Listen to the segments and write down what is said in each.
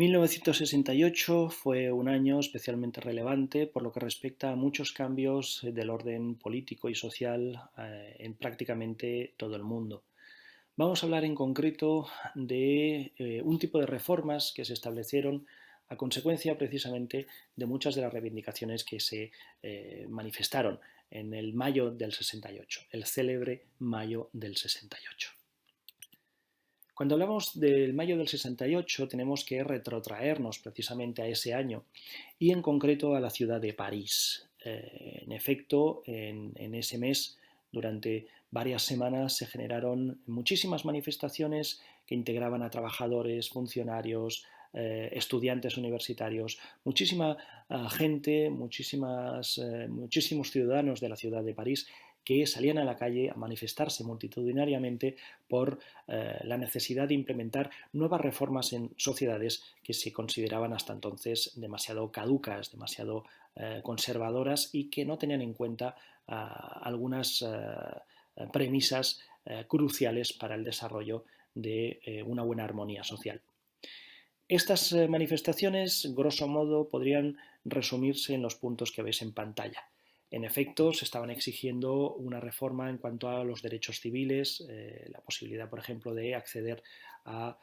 1968 fue un año especialmente relevante por lo que respecta a muchos cambios del orden político y social en prácticamente todo el mundo. Vamos a hablar en concreto de un tipo de reformas que se establecieron a consecuencia precisamente de muchas de las reivindicaciones que se manifestaron en el mayo del 68, el célebre mayo del 68. Cuando hablamos del mayo del 68 tenemos que retrotraernos precisamente a ese año y en concreto a la ciudad de París. En efecto, en ese mes, durante varias semanas, se generaron muchísimas manifestaciones que integraban a trabajadores, funcionarios, estudiantes universitarios, muchísima gente, muchísimos ciudadanos de la ciudad de París que salían a la calle a manifestarse multitudinariamente por la necesidad de implementar nuevas reformas en sociedades que se consideraban hasta entonces demasiado caducas, demasiado conservadoras y que no tenían en cuenta algunas premisas cruciales para el desarrollo de una buena armonía social. Estas manifestaciones, grosso modo, podrían resumirse en los puntos que veis en pantalla. En efecto, se estaban exigiendo una reforma en cuanto a los derechos civiles, la posibilidad, por ejemplo, de acceder a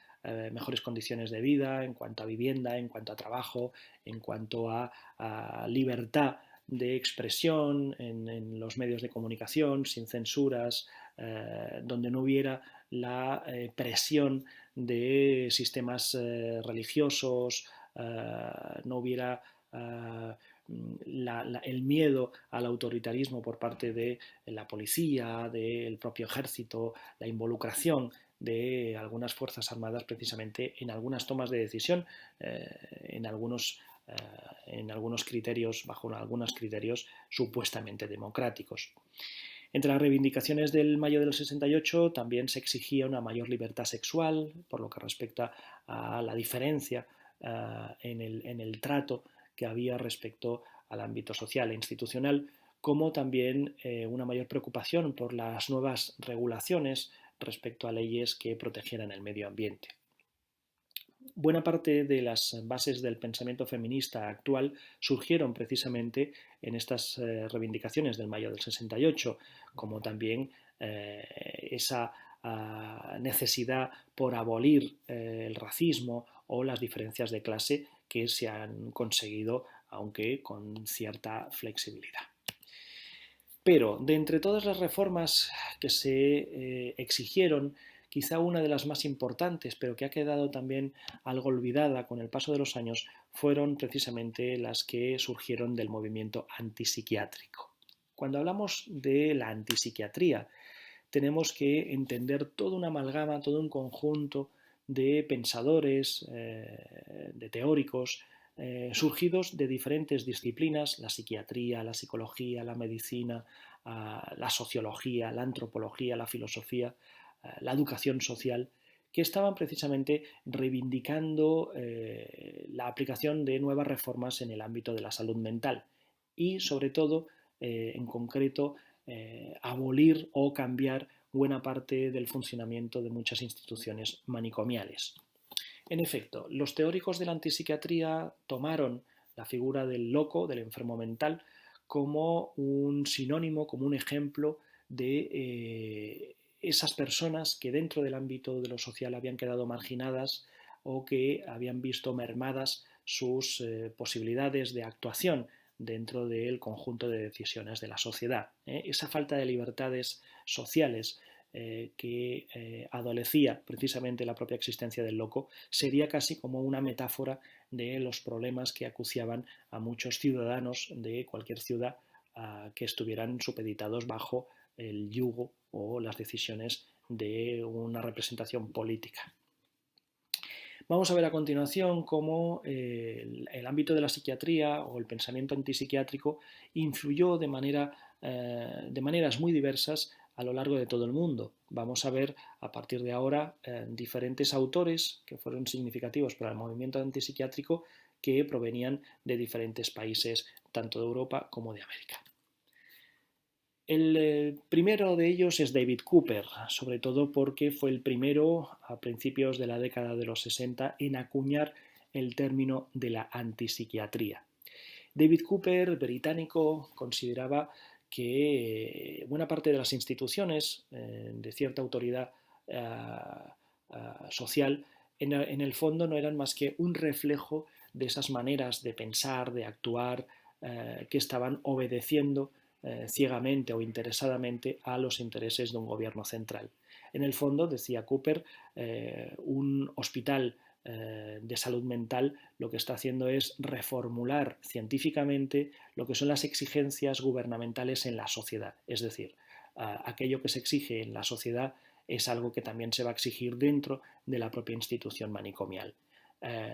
mejores condiciones de vida, en cuanto a vivienda, en cuanto a trabajo, en cuanto a libertad de expresión en los medios de comunicación, sin censuras, donde no hubiera la presión de sistemas religiosos, no hubiera el miedo al autoritarismo por parte de la policía, del propio ejército, la involucración de algunas fuerzas armadas precisamente en algunas tomas de decisión, en algunos criterios, bajo algunos criterios supuestamente democráticos. Entre las reivindicaciones del mayo del 68 también se exigía una mayor libertad sexual, por lo que respecta a la diferencia en el trato que había respecto al ámbito social e institucional, como también una mayor preocupación por las nuevas regulaciones respecto a leyes que protegieran el medio ambiente. Buena parte de las bases del pensamiento feminista actual surgieron precisamente en estas reivindicaciones del mayo del 68, como también esa necesidad por abolir el racismo o las diferencias de clase que se han conseguido, aunque con cierta flexibilidad. Pero de entre todas las reformas que se exigieron, quizá una de las más importantes, pero que ha quedado también algo olvidada con el paso de los años, fueron precisamente las que surgieron del movimiento antipsiquiátrico. Cuando hablamos de la antipsiquiatría, tenemos que entender toda una amalgama, todo un conjunto de pensadores, de teóricos, surgidos de diferentes disciplinas, la psiquiatría, la psicología, la medicina, la sociología, la antropología, la filosofía, la educación social, que estaban precisamente reivindicando la aplicación de nuevas reformas en el ámbito de la salud mental y, sobre todo, en concreto, abolir o cambiar buena parte del funcionamiento de muchas instituciones manicomiales. En efecto, los teóricos de la antipsiquiatría tomaron la figura del loco, del enfermo mental, como un sinónimo, como un ejemplo de esas personas que dentro del ámbito de lo social habían quedado marginadas o que habían visto mermadas sus posibilidades de actuación dentro del conjunto de decisiones de la sociedad. Esa falta de libertades sociales que adolecía precisamente la propia existencia del loco, sería casi como una metáfora de los problemas que acuciaban a muchos ciudadanos de cualquier ciudad que estuvieran supeditados bajo el yugo o las decisiones de una representación política. Vamos a ver a continuación cómo el ámbito de la psiquiatría o el pensamiento antipsiquiátrico influyó de maneras muy diversas a lo largo de todo el mundo. Vamos a ver a partir de ahora diferentes autores que fueron significativos para el movimiento antipsiquiátrico que provenían de diferentes países, tanto de Europa como de América. El primero de ellos es David Cooper, sobre todo porque fue el primero a principios de la década de los 60 en acuñar el término de la antipsiquiatría. David Cooper, británico, consideraba que buena parte de las instituciones de cierta autoridad social en el fondo no eran más que un reflejo de esas maneras de pensar, de actuar, que estaban obedeciendo ciegamente o interesadamente a los intereses de un gobierno central. En el fondo, decía Cooper, un hospital de salud mental lo que está haciendo es reformular científicamente lo que son las exigencias gubernamentales en la sociedad. Es decir, aquello que se exige en la sociedad es algo que también se va a exigir dentro de la propia institución manicomial.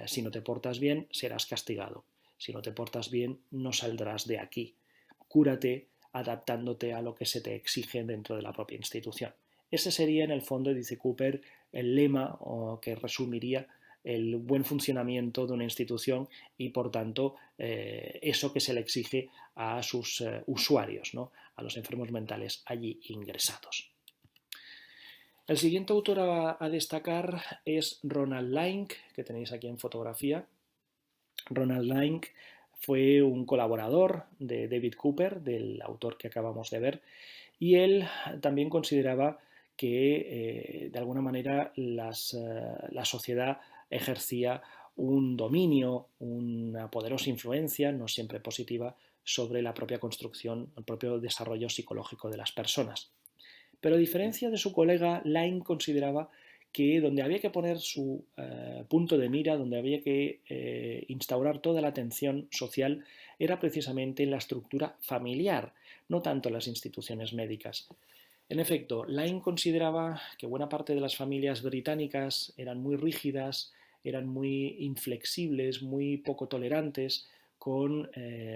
Si no te portas bien, serás castigado. Si no te portas bien, no saldrás de aquí. Cúrate adaptándote a lo que se te exige dentro de la propia institución. Ese sería, en el fondo, dice Cooper, el lema que resumiría el buen funcionamiento de una institución y, por tanto, eso que se le exige a sus usuarios, ¿no? A los enfermos mentales allí ingresados. El siguiente autor a destacar es Ronald Laing, que tenéis aquí en fotografía. Ronald Laing fue un colaborador de David Cooper, del autor que acabamos de ver, y él también consideraba que de alguna manera la sociedad ejercía un dominio, una poderosa influencia, no siempre positiva, sobre la propia construcción, el propio desarrollo psicológico de las personas. Pero a diferencia de su colega, Laing consideraba que donde había que poner su punto de mira, donde había que instaurar toda la atención social, era precisamente en la estructura familiar, no tanto en las instituciones médicas. En efecto, Laing consideraba que buena parte de las familias británicas eran muy rígidas, eran muy inflexibles, muy poco tolerantes con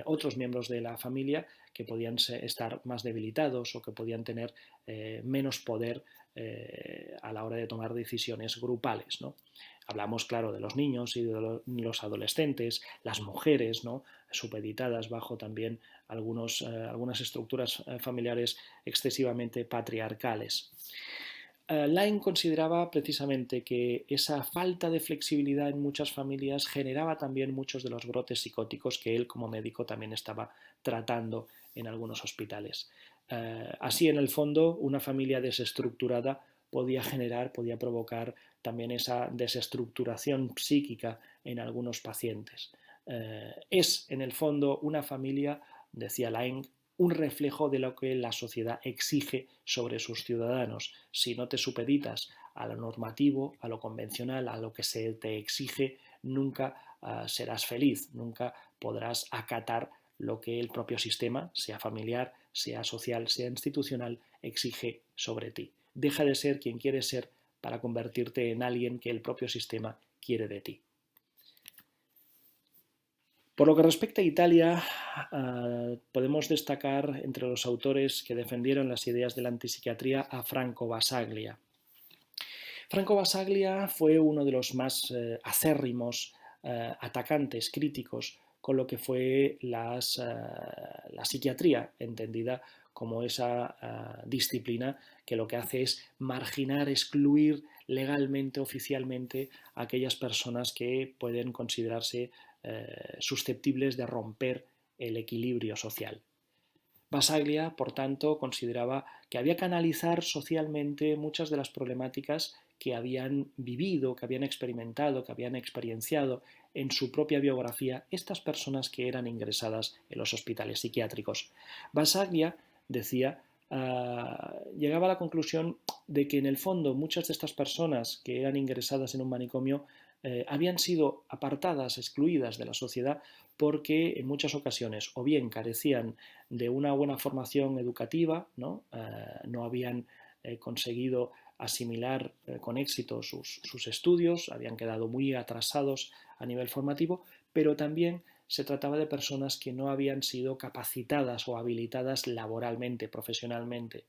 otros miembros de la familia que podían estar más debilitados o que podían tener menos poder a la hora de tomar decisiones grupales, ¿no? Hablamos, claro, de los niños y de los adolescentes, las mujeres, ¿no? Supeditadas bajo también algunas estructuras familiares excesivamente patriarcales. Laing consideraba precisamente que esa falta de flexibilidad en muchas familias generaba también muchos de los brotes psicóticos que él como médico también estaba tratando en algunos hospitales. Así, en el fondo, una familia desestructurada podía provocar también esa desestructuración psíquica en algunos pacientes. Es, en el fondo, una familia, decía Laing, un reflejo de lo que la sociedad exige sobre sus ciudadanos. Si no te supeditas a lo normativo, a lo convencional, a lo que se te exige, nunca serás feliz, nunca podrás acatar lo que el propio sistema, sea familiar, sea social, sea institucional, exige sobre ti. Deja de ser quien quieres ser para convertirte en alguien que el propio sistema quiere de ti. Por lo que respecta a Italia, podemos destacar entre los autores que defendieron las ideas de la antipsiquiatría a Franco Basaglia. Franco Basaglia fue uno de los más acérrimos atacantes, críticos, con lo que fue la psiquiatría, entendida como esa disciplina que lo que hace es marginar, excluir legalmente, oficialmente, a aquellas personas que pueden considerarse susceptibles de romper el equilibrio social. Basaglia, por tanto, consideraba que había que analizar socialmente muchas de las problemáticas que habían vivido, que habían experimentado, que habían experienciado en su propia biografía estas personas que eran ingresadas en los hospitales psiquiátricos. Basaglia decía, llegaba a la conclusión de que en el fondo muchas de estas personas que eran ingresadas en un manicomio habían sido apartadas, excluidas de la sociedad porque en muchas ocasiones o bien carecían de una buena formación educativa, no habían conseguido asimilar con éxito sus estudios, habían quedado muy atrasados a nivel formativo, pero también se trataba de personas que no habían sido capacitadas o habilitadas laboralmente, profesionalmente,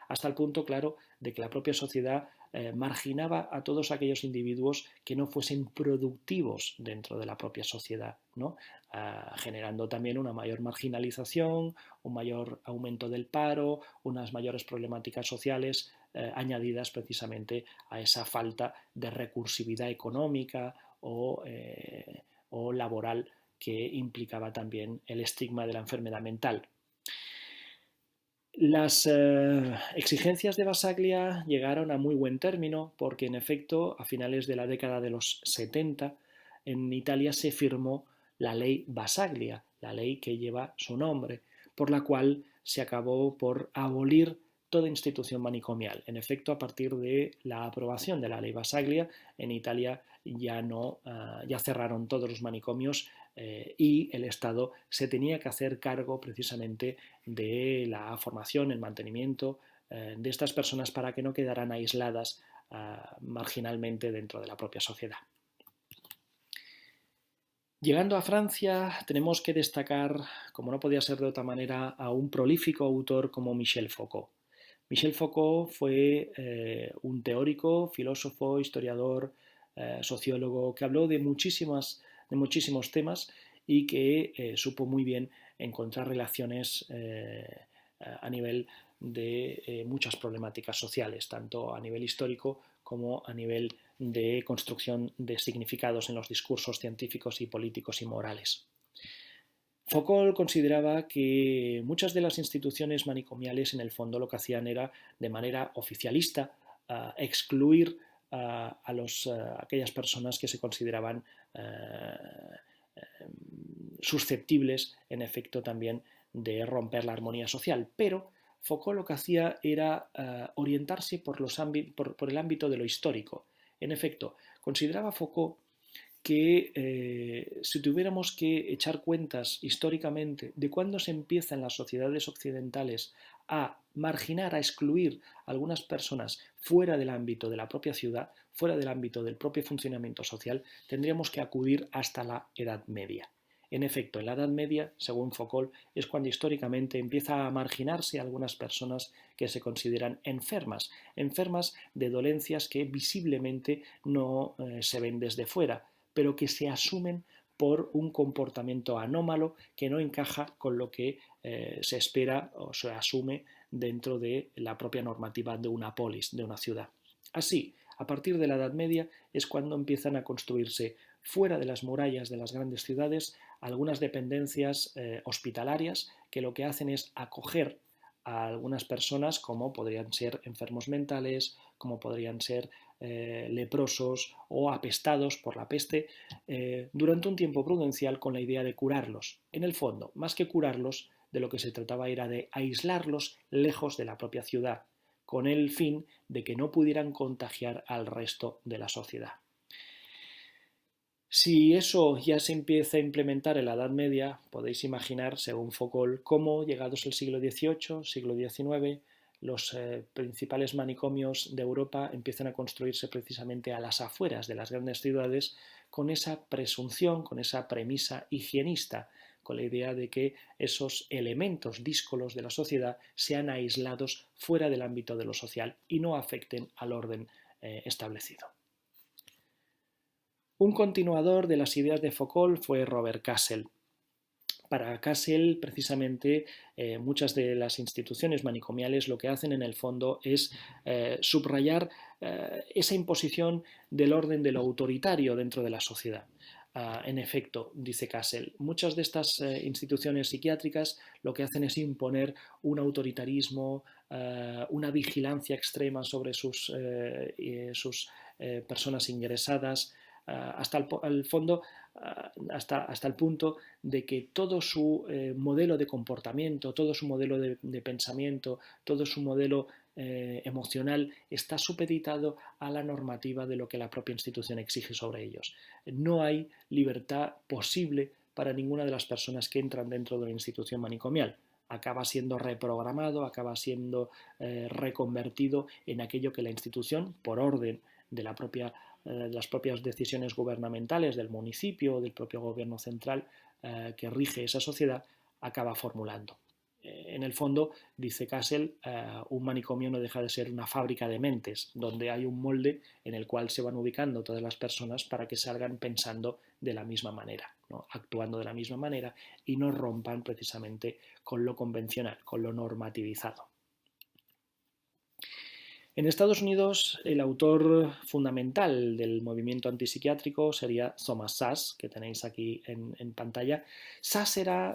hasta el punto, claro, de que la propia sociedad marginaba a todos aquellos individuos que no fuesen productivos dentro de la propia sociedad, ¿no? Generando también una mayor marginalización, un mayor aumento del paro, unas mayores problemáticas sociales añadidas precisamente a esa falta de recursividad económica o laboral que implicaba también el estigma de la enfermedad mental. Las exigencias de Bassaglia llegaron a muy buen término porque, en efecto, a finales de la década de los 70 en Italia se firmó la ley Bassaglia, la ley que lleva su nombre, por la cual se acabó por abolir toda institución manicomial. En efecto, a partir de la aprobación de la ley Bassaglia, en Italia ya cerraron todos los manicomios y el Estado se tenía que hacer cargo precisamente de la formación, el mantenimiento de estas personas para que no quedaran aisladas marginalmente dentro de la propia sociedad. Llegando a Francia, tenemos que destacar, como no podía ser de otra manera, a un prolífico autor como Michel Foucault. Michel Foucault fue un teórico, filósofo, historiador, sociólogo, que habló de muchísimos temas y que supo muy bien encontrar relaciones a nivel de muchas problemáticas sociales, tanto a nivel histórico como a nivel de construcción de significados en los discursos científicos y políticos y morales. Foucault consideraba que muchas de las instituciones manicomiales en el fondo lo que hacían era, de manera oficialista, excluir a aquellas personas que se consideraban susceptibles, en efecto, también de romper la armonía social. Pero Foucault lo que hacía era orientarse por el ámbito de lo histórico. En efecto, consideraba Foucault que si tuviéramos que echar cuentas históricamente de cuándo se empieza en las sociedades occidentales a marginar, a excluir a algunas personas fuera del ámbito de la propia ciudad, fuera del ámbito del propio funcionamiento social, tendríamos que acudir hasta la Edad Media. En efecto, en la Edad Media, según Foucault, es cuando históricamente empieza a marginarse a algunas personas que se consideran enfermas de dolencias que visiblemente no se ven desde fuera, pero que se asumen por un comportamiento anómalo que no encaja con lo que se espera o se asume dentro de la propia normativa de una polis, de una ciudad. Así, a partir de la Edad Media es cuando empiezan a construirse fuera de las murallas de las grandes ciudades algunas dependencias hospitalarias que lo que hacen es acoger a algunas personas como podrían ser enfermos mentales, como podrían ser leprosos o apestados por la peste durante un tiempo prudencial con la idea de curarlos. En el fondo, más que curarlos, de lo que se trataba era de aislarlos lejos de la propia ciudad, con el fin de que no pudieran contagiar al resto de la sociedad. Si eso ya se empieza a implementar en la Edad Media, podéis imaginar, según Foucault, cómo, llegados al siglo XVIII, siglo XIX, los principales manicomios de Europa empiezan a construirse precisamente a las afueras de las grandes ciudades con esa presunción, con esa premisa higienista, con la idea de que esos elementos díscolos de la sociedad sean aislados fuera del ámbito de lo social y no afecten al orden establecido. Un continuador de las ideas de Foucault fue Robert Castle. Para Castle, precisamente, muchas de las instituciones manicomiales lo que hacen en el fondo es subrayar esa imposición del orden de lo autoritario dentro de la sociedad. En efecto, dice Castle, muchas de estas instituciones psiquiátricas lo que hacen es imponer un autoritarismo, una vigilancia extrema sobre sus personas ingresadas, hasta el punto de que todo su modelo de comportamiento, todo su modelo de pensamiento, todo su modelo emocional está supeditado a la normativa de lo que la propia institución exige sobre ellos. No hay libertad posible para ninguna de las personas que entran dentro de una institución manicomial. Acaba siendo reprogramado, acaba siendo reconvertido en aquello que la institución, por orden de las propias decisiones gubernamentales del municipio o del propio gobierno central que rige esa sociedad, acaba formulando. En el fondo, dice Castle, un manicomio no deja de ser una fábrica de mentes, donde hay un molde en el cual se van ubicando todas las personas para que salgan pensando de la misma manera, ¿no? Actuando de la misma manera y no rompan precisamente con lo convencional, con lo normativizado. En Estados Unidos, el autor fundamental del movimiento antipsiquiátrico sería Thomas Szasz, que tenéis aquí en pantalla. Szasz era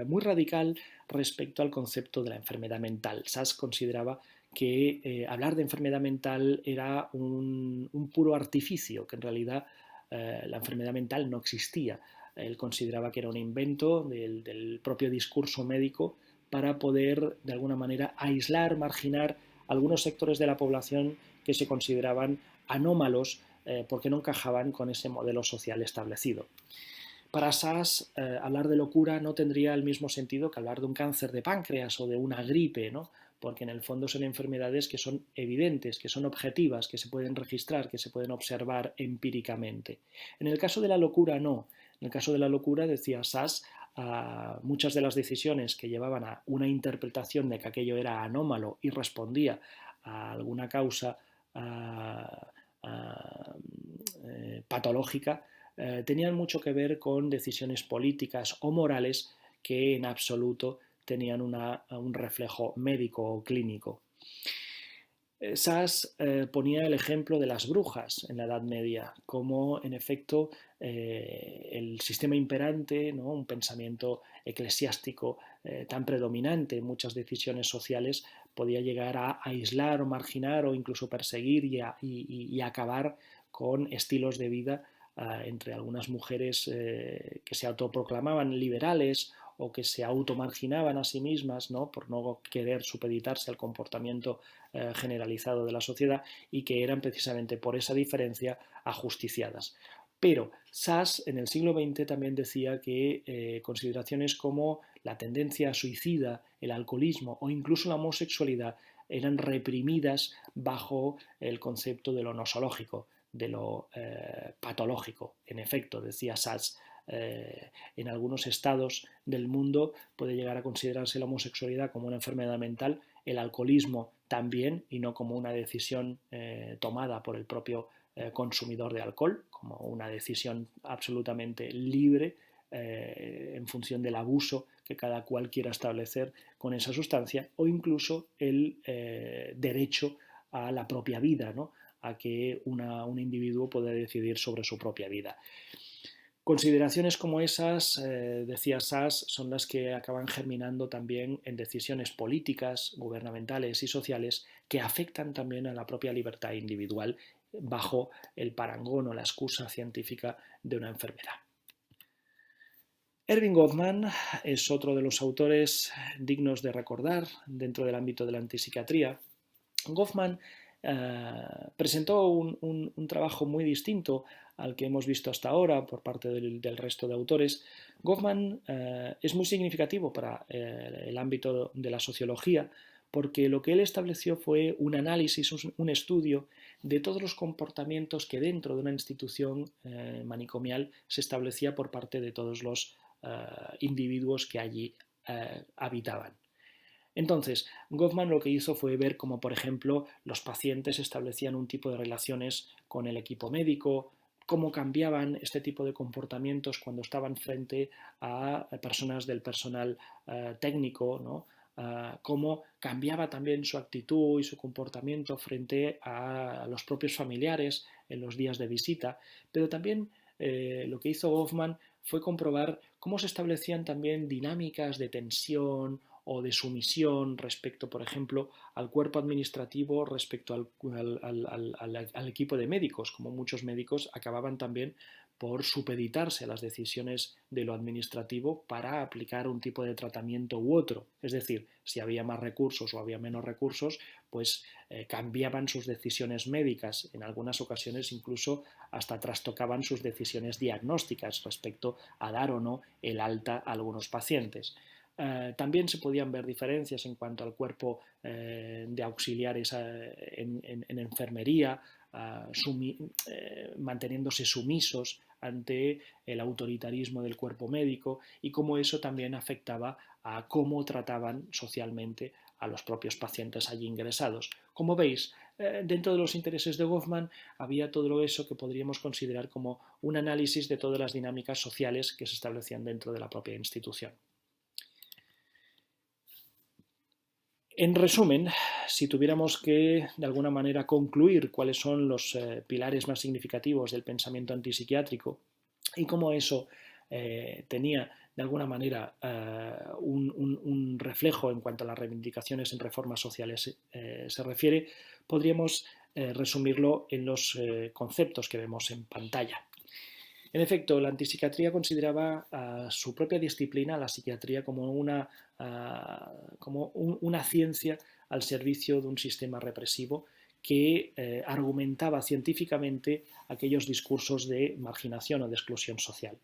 muy radical respecto al concepto de la enfermedad mental. Szasz consideraba que hablar de enfermedad mental era un puro artificio, que en realidad la enfermedad mental no existía. Él consideraba que era un invento del propio discurso médico para poder, de alguna manera, aislar, marginar algunos sectores de la población que se consideraban anómalos porque no encajaban con ese modelo social establecido. Para Szasz, hablar de locura no tendría el mismo sentido que hablar de un cáncer de páncreas o de una gripe, ¿no? Porque en el fondo son enfermedades que son evidentes, que son objetivas, que se pueden registrar, que se pueden observar empíricamente. En el caso de la locura, no. En el caso de la locura, decía Szasz, muchas de las decisiones que llevaban a una interpretación de que aquello era anómalo y respondía a alguna causa patológica, tenían mucho que ver con decisiones políticas o morales que en absoluto tenían un reflejo médico o clínico. Szasz ponía el ejemplo de las brujas en la Edad Media, como en efecto el sistema imperante, ¿no? Un pensamiento eclesiástico tan predominante en muchas decisiones sociales, podía llegar a aislar o marginar o incluso perseguir y acabar con estilos de vida entre algunas mujeres que se autoproclamaban liberales o que se automarginaban a sí mismas, ¿no? Por no querer supeditarse al comportamiento generalizado de la sociedad y que eran precisamente por esa diferencia ajusticiadas. Pero Szasz en el siglo XX también decía que consideraciones como la tendencia suicida, el alcoholismo o incluso la homosexualidad eran reprimidas bajo el concepto de lo nosológico, de lo patológico. En efecto, decía Szasz, en algunos estados del mundo puede llegar a considerarse la homosexualidad como una enfermedad mental, el alcoholismo también, y no como una decisión tomada por el propio consumidor de alcohol, como una decisión absolutamente libre en función del abuso que cada cual quiera establecer con esa sustancia, o incluso el derecho a la propia vida, ¿no? A que un individuo pueda decidir sobre su propia vida. Consideraciones como esas, decía Szasz, son las que acaban germinando también en decisiones políticas, gubernamentales y sociales que afectan también a la propia libertad individual bajo el parangón o la excusa científica de una enfermedad. Erving Goffman es otro de los autores dignos de recordar dentro del ámbito de la antipsiquiatría. Goffman presentó un trabajo muy distinto al que hemos visto hasta ahora por parte del resto de autores. Goffman es muy significativo para el ámbito de la sociología porque lo que él estableció fue un análisis, un estudio de todos los comportamientos que dentro de una institución manicomial se establecía por parte de todos los individuos que allí habitaban. Entonces, Goffman lo que hizo fue ver cómo, por ejemplo, los pacientes establecían un tipo de relaciones con el equipo médico, cómo cambiaban este tipo de comportamientos cuando estaban frente a personas del personal técnico, ¿no? Cómo cambiaba también su actitud y su comportamiento frente a los propios familiares en los días de visita, pero también lo que hizo Goffman fue comprobar cómo se establecían también dinámicas de tensión o de sumisión respecto, por ejemplo, al cuerpo administrativo, respecto al equipo de médicos, como muchos médicos acababan también por supeditarse a las decisiones de lo administrativo para aplicar un tipo de tratamiento u otro. Es decir, si había más recursos o había menos recursos, pues cambiaban sus decisiones médicas. En algunas ocasiones incluso hasta trastocaban sus decisiones diagnósticas respecto a dar o no el alta a algunos pacientes. También se podían ver diferencias en cuanto al cuerpo de auxiliares en enfermería, manteniéndose sumisos ante el autoritarismo del cuerpo médico y cómo eso también afectaba a cómo trataban socialmente a los propios pacientes allí ingresados. Como veis, dentro de los intereses de Goffman había todo eso que podríamos considerar como un análisis de todas las dinámicas sociales que se establecían dentro de la propia institución. En resumen, si tuviéramos que de alguna manera concluir cuáles son los pilares más significativos del pensamiento antipsiquiátrico y cómo eso tenía de alguna manera un reflejo en cuanto a las reivindicaciones en reformas sociales se refiere, podríamos resumirlo en los conceptos que vemos en pantalla. En efecto, la antipsiquiatría consideraba a su propia disciplina, la psiquiatría, como una ciencia al servicio de un sistema represivo que argumentaba científicamente aquellos discursos de marginación o de exclusión social.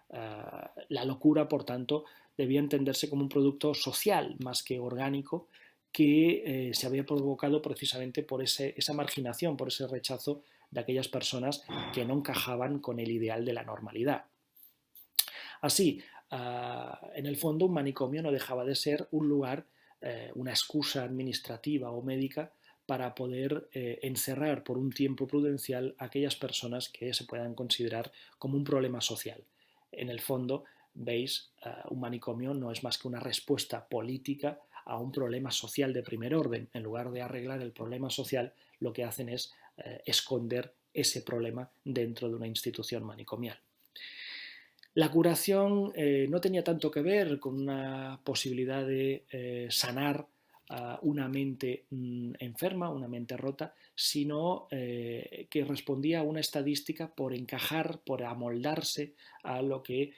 La locura, por tanto, debía entenderse como un producto social más que orgánico que se había provocado precisamente por esa marginación, por ese rechazo de aquellas personas que no encajaban con el ideal de la normalidad. Así, en el fondo, un manicomio no dejaba de ser un lugar, una excusa administrativa o médica para poder encerrar por un tiempo prudencial a aquellas personas que se puedan considerar como un problema social. En el fondo, veis, un manicomio no es más que una respuesta política a un problema social de primer orden. En lugar de arreglar el problema social, lo que hacen es esconder ese problema dentro de una institución manicomial. La curación no tenía tanto que ver con una posibilidad de sanar una mente enferma, una mente rota, sino que respondía a una estadística por encajar, por amoldarse a lo que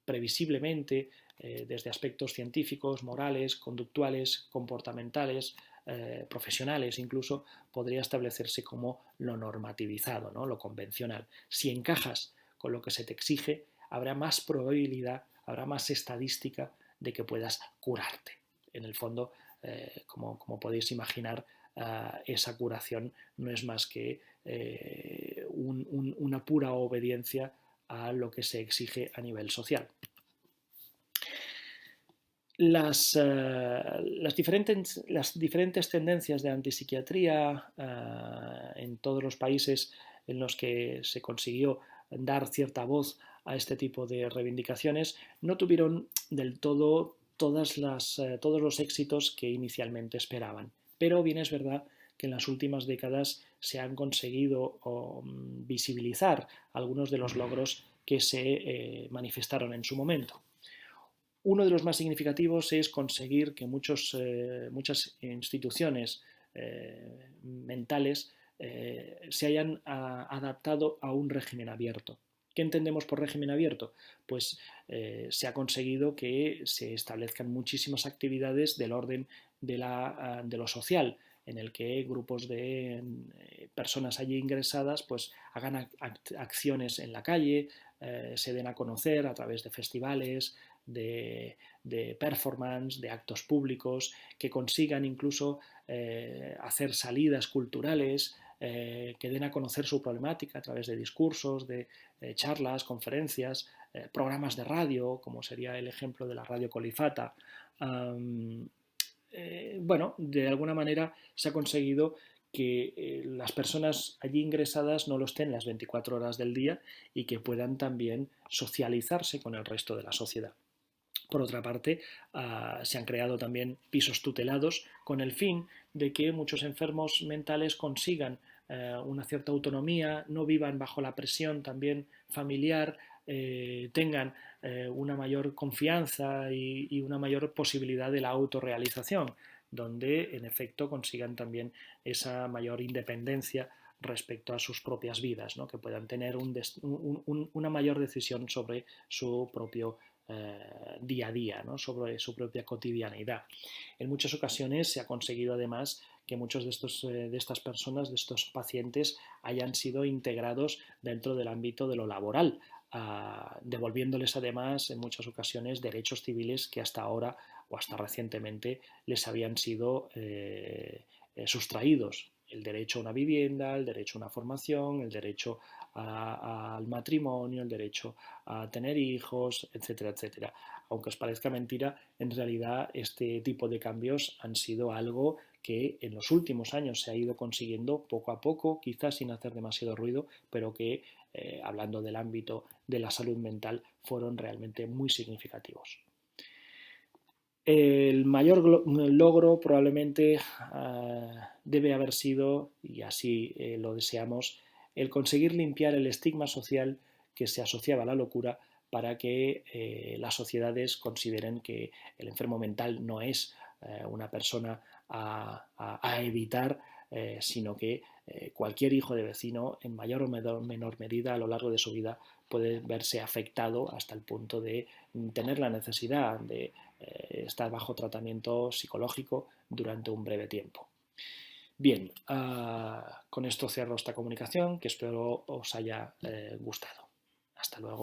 previsiblemente, desde aspectos científicos, morales, conductuales, comportamentales, profesionales incluso, podría establecerse como lo normativizado, ¿no? Lo convencional. Si encajas con lo que se te exige, habrá más probabilidad, habrá más estadística de que puedas curarte. En el fondo, como podéis imaginar, esa curación no es más que una pura obediencia a lo que se exige a nivel social. Las diferentes tendencias de antipsiquiatría en todos los países en los que se consiguió dar cierta voz a este tipo de reivindicaciones no tuvieron del todo todos los éxitos que inicialmente esperaban. Pero bien es verdad que en las últimas décadas se han conseguido visibilizar algunos de los logros que se manifestaron en su momento. Uno de los más significativos es conseguir que muchas instituciones mentales se hayan adaptado a un régimen abierto. ¿Qué entendemos por régimen abierto? Pues se ha conseguido que se establezcan muchísimas actividades del orden de lo social, en el que grupos de personas allí ingresadas pues hagan acciones en la calle, se den a conocer a través de festivales, de performance, de actos públicos, que consigan incluso hacer salidas culturales, que den a conocer su problemática a través de discursos, de charlas, conferencias, programas de radio, como sería el ejemplo de la Radio Colifata. Bueno, de alguna manera se ha conseguido que las personas allí ingresadas no lo estén las 24 horas del día y que puedan también socializarse con el resto de la sociedad. Por otra parte, se han creado también pisos tutelados con el fin de que muchos enfermos mentales consigan una cierta autonomía, no vivan bajo la presión también familiar, tengan una mayor confianza y una mayor posibilidad de la autorrealización, donde en efecto consigan también esa mayor independencia respecto a sus propias vidas, ¿no? Que puedan tener una mayor decisión sobre su propio día a día, ¿no? Sobre su propia cotidianidad. En muchas ocasiones se ha conseguido además que muchos de estas personas, de estos pacientes, hayan sido integrados dentro del ámbito de lo laboral, devolviéndoles además en muchas ocasiones derechos civiles que hasta ahora o hasta recientemente les habían sido sustraídos. El derecho a una vivienda, el derecho a una formación, el derecho al matrimonio, el derecho a tener hijos, etcétera, etcétera. Aunque os parezca mentira, en realidad este tipo de cambios han sido algo que en los últimos años se ha ido consiguiendo poco a poco, quizás sin hacer demasiado ruido, pero que, hablando del ámbito de la salud mental, fueron realmente muy significativos. El mayor logro probablemente debe haber sido, y así lo deseamos, el conseguir limpiar el estigma social que se asociaba a la locura para que las sociedades consideren que el enfermo mental no es una persona a evitar, sino que cualquier hijo de vecino, en mayor o menor medida a lo largo de su vida, puede verse afectado hasta el punto de tener la necesidad de estar bajo tratamiento psicológico durante un breve tiempo. Bien, con esto cierro esta comunicación que espero os haya gustado. Hasta luego.